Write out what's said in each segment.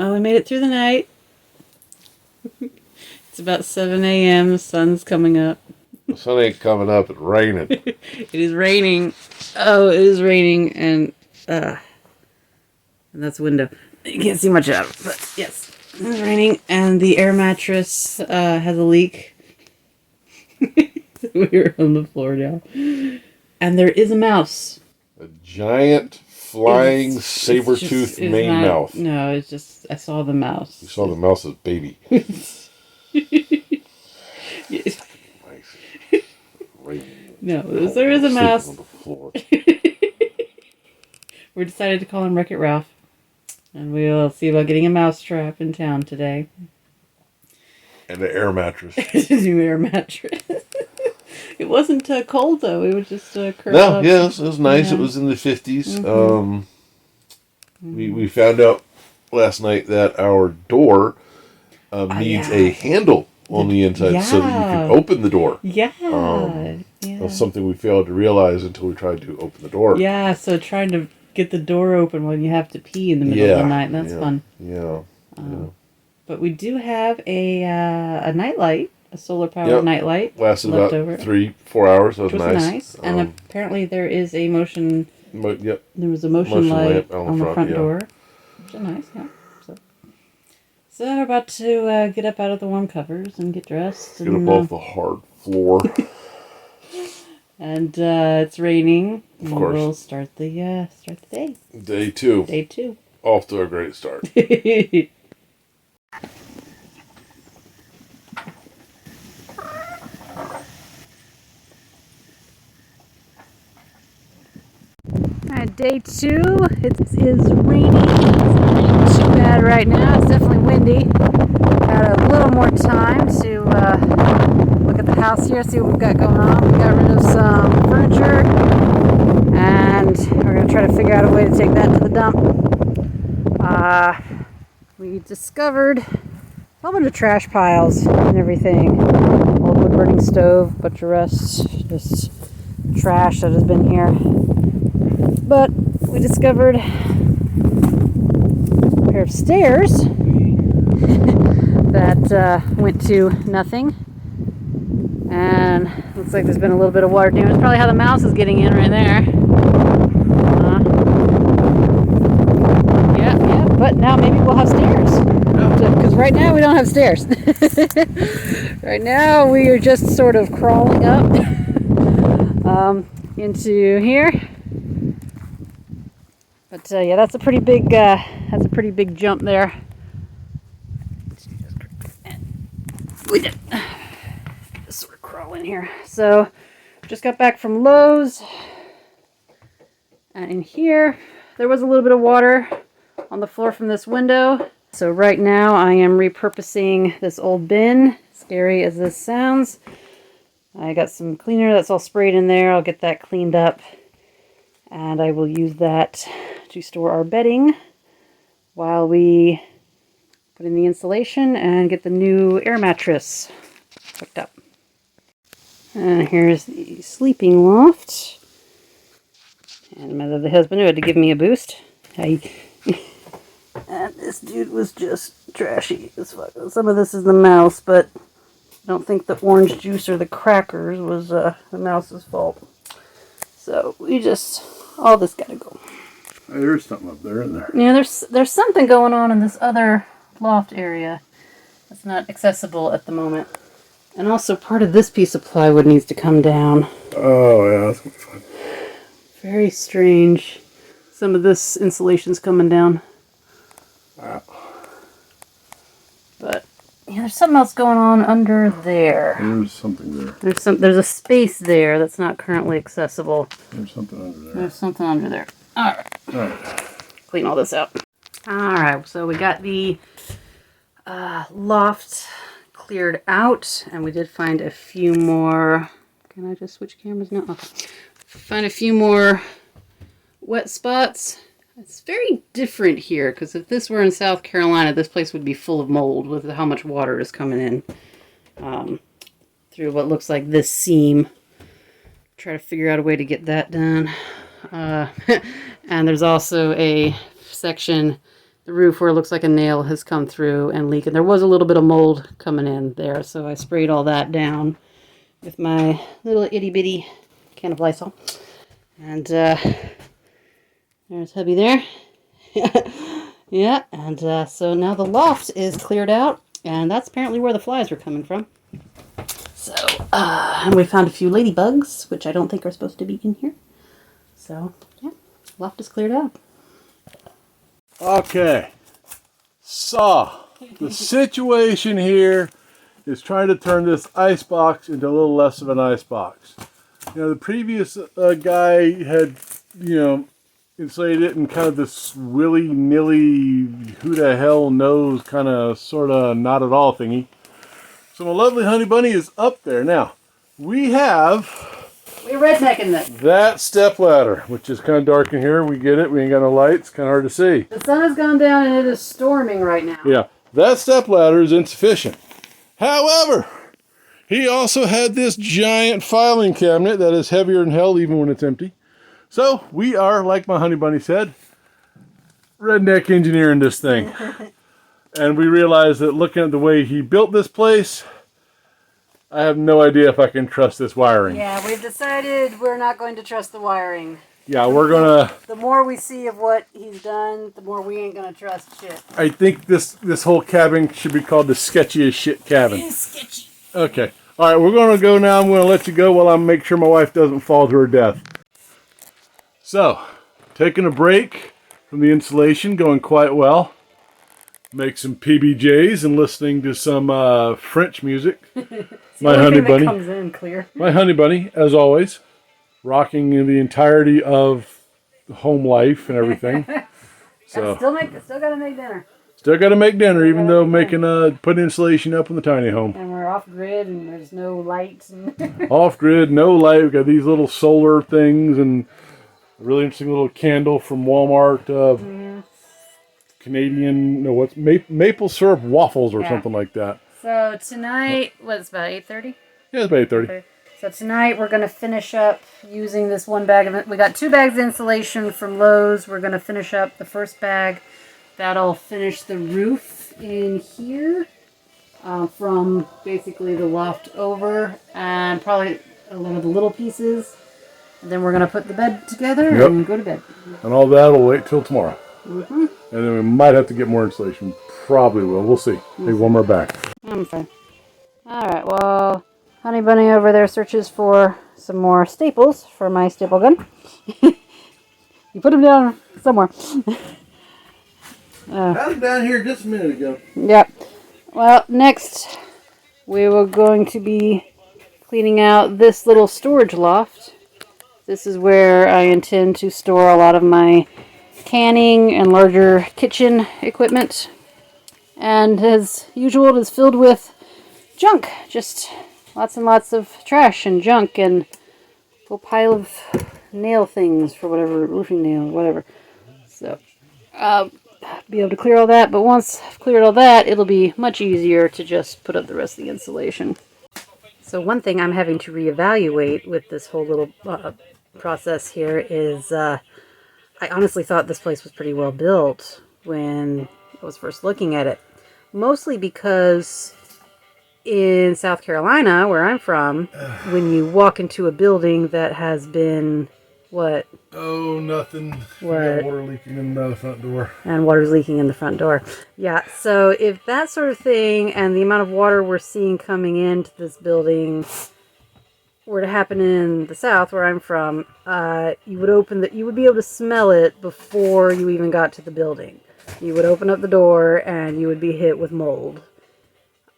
Oh, we made it through the night. It's about 7 a.m. The sun's coming up. The sun ain't coming up. It's raining. It is raining. Oh, it is raining, and that's the window. You can't see much out of it, but yes, it is raining, and the air mattress has a leak. We're on the floor now, and there is a mouse. A giant flying saber-toothed Maine mouth. No, it's just I saw the mouse. You saw the mouse's baby. Yes. Nice. No, there is a mouse. On the floor. We decided to call him Wreck-It Ralph. And we'll see about getting a mouse trap in town today. And an air mattress. A new air mattress. It wasn't cold, though. It was just curled up. Yes, it was nice. Yeah. It was in the 50s. We found out last night that our door needs a handle on the inside so that you can open the door. Yeah. That's something we failed to realize until we tried to open the door. Yeah, so trying to get the door open when you have to pee in the middle of the night. That's fun. Yeah. But we do have a nightlight, a solar-powered nightlight. Lasted about 3-4 hours. That was nice. And apparently there is a motion... There was a motion light on the front door. Which is nice, yeah. So we're about to get up out of the warm covers and get dressed. Get up off the hard floor. And it's raining. Of course. We'll start the day. Day 2. Day 2. Off to a great start. Day 2. It is raining. It's not raining too bad right now. It's definitely windy. Got a little more time to look at the house here, see what we've got going on. We got rid of some furniture, and we're going to try to figure out a way to take that to the dump. We discovered a whole bunch of trash piles and everything. Old wood burning stove, bunch of rust, just trash that has been here. But we discovered a pair of stairs that went to nothing. And looks like there's been a little bit of water damage. That's probably how the mouse is getting in right there. Yeah, but now maybe we'll have stairs. Because right now we don't have stairs. Right now we are just sort of crawling up into here. But yeah, that's a pretty big jump there. We did just sort of crawl in here. So just got back from Lowe's, and in here there was a little bit of water on the floor from this window. So right now I am repurposing this old bin. Scary as this sounds, I got some cleaner that's all sprayed in there. I'll get that cleaned up, and I will use that to store our bedding while we put in the insulation and get the new air mattress hooked up. And here's the sleeping loft. And my lovely husband who had to give me a boost. And this dude was just trashy as fuck. Some of this is the mouse, but I don't think the orange juice or the crackers was the mouse's fault. So we just, all this gotta go. There's something up there, isn't there? Yeah, there's something going on in this other loft area that's not accessible at the moment. And also part of this piece of plywood needs to come down. Oh, yeah, that's going to be fun. Very strange. Some of this insulation's coming down. Wow. But yeah, there's something else going on under there. There's something there. There's a space there that's not currently accessible. There's something under there. There's something under there. Alright. Clean all this out. Alright, so we got the loft cleared out, and we did find a few more. Can I just switch cameras now? Okay. Find a few more wet spots. It's very different here, because if this were in South Carolina, this place would be full of mold with how much water is coming in through what looks like this seam. Try to figure out a way to get that done. And there's also a section the roof where it looks like a nail has come through and leaked. And there was a little bit of mold coming in there, so I sprayed all that down with my little itty bitty can of Lysol. And there's hubby there. Yeah, and so now the loft is cleared out, and that's apparently where the flies were coming from. So, and we found a few ladybugs, which I don't think are supposed to be in here. So, yeah, loft is cleared out. Okay, so the situation here is trying to turn this ice box into a little less of an ice box. You know, the previous guy had, insulated it in kind of this willy-nilly, who the hell knows kind of sort of not at all thingy. So my lovely honey bunny is up there. Now, we're rednecking this. That step ladder, which is kind of dark in here. We get it. We ain't got no lights. Kind of hard to see. The sun has gone down and it is storming right now. Yeah, that step ladder is insufficient. However, he also had this giant filing cabinet that is heavier than hell even when it's empty. So we are, like my honey bunny said, redneck engineering this thing. And we realized that looking at the way he built this place, I have no idea if I can trust this wiring. Yeah, we've decided we're not going to trust the wiring. Yeah, we're gonna... The more we see of what he's done, the more we ain't gonna trust shit. I think this whole cabin should be called the sketchiest shit cabin. It is sketchy. Okay. All right, we're gonna go now. I'm gonna let you go while I make sure my wife doesn't fall to her death. So, taking a break from the installation, going quite well. Make some PBJs and listening to some French music. My honey bunny comes in clear. My honey bunny, as always, rocking the entirety of home life and everything. So still gotta make dinner. Still gotta make dinner, even though putting insulation up in the tiny home. And we're off grid, and there's no lights. Off grid, no light. We've got these little solar things and a really interesting little candle from Walmart. Canadian, maple syrup waffles or something like that. So tonight, it's about 8:30? Yeah, it's about 8:30. Okay. So tonight we're going to finish up using this one bag of it. We got 2 bags of insulation from Lowe's. We're going to finish up the first bag. That'll finish the roof in here from basically the loft over and probably a lot of the little pieces. And then we're going to put the bed together and go to bed. And all that will wait till tomorrow. And then we might have to get more insulation. Probably will. We'll see. Take one more back. I'm fine. Alright, well, Honey Bunny over there searches for some more staples for my staple gun. You put them down somewhere. I was down here just a minute ago. Yep. Well, next we were going to be cleaning out this little storage loft. This is where I intend to store a lot of my canning and larger kitchen equipment. And as usual, it is filled with junk. Just lots and lots of trash and junk and a little pile of nail things for whatever, roofing nail, whatever. So, I'll be able to clear all that. But once I've cleared all that, it'll be much easier to just put up the rest of the insulation. So one thing I'm having to reevaluate with this whole little process here is I honestly thought this place was pretty well built when I was first looking at it. Mostly because in South Carolina, where I'm from, when you walk into a building that has been, what? Oh, nothing. What? Water leaking in the front door. And water's leaking in the front door. Yeah, so if that sort of thing and the amount of water we're seeing coming into this building were to happen in the South, where I'm from, you would be able to smell it before you even got to the building. You would open up the door and you would be hit with mold.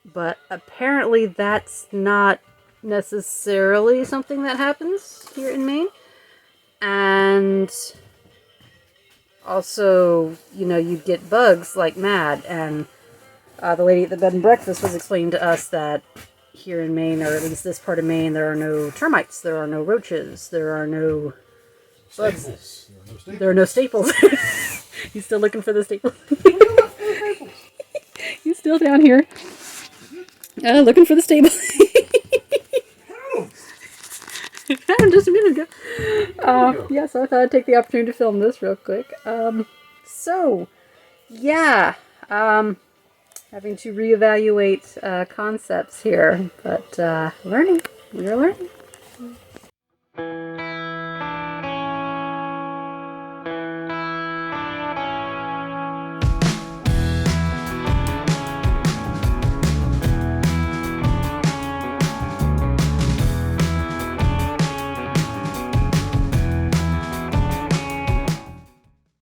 But apparently that's not necessarily something that happens here in Maine. And also, you get bugs like mad. And the lady at the bed and breakfast was explaining to us that here in Maine, or at least this part of Maine, there are no termites, there are no roaches, there are no bugs. There are no staples. He's still looking for the staples. He's still down here. Looking for the staples. Found him just a minute ago. Yeah, so I thought I'd take the opportunity to film this real quick. So, yeah, having to reevaluate concepts here, but learning. We're learning.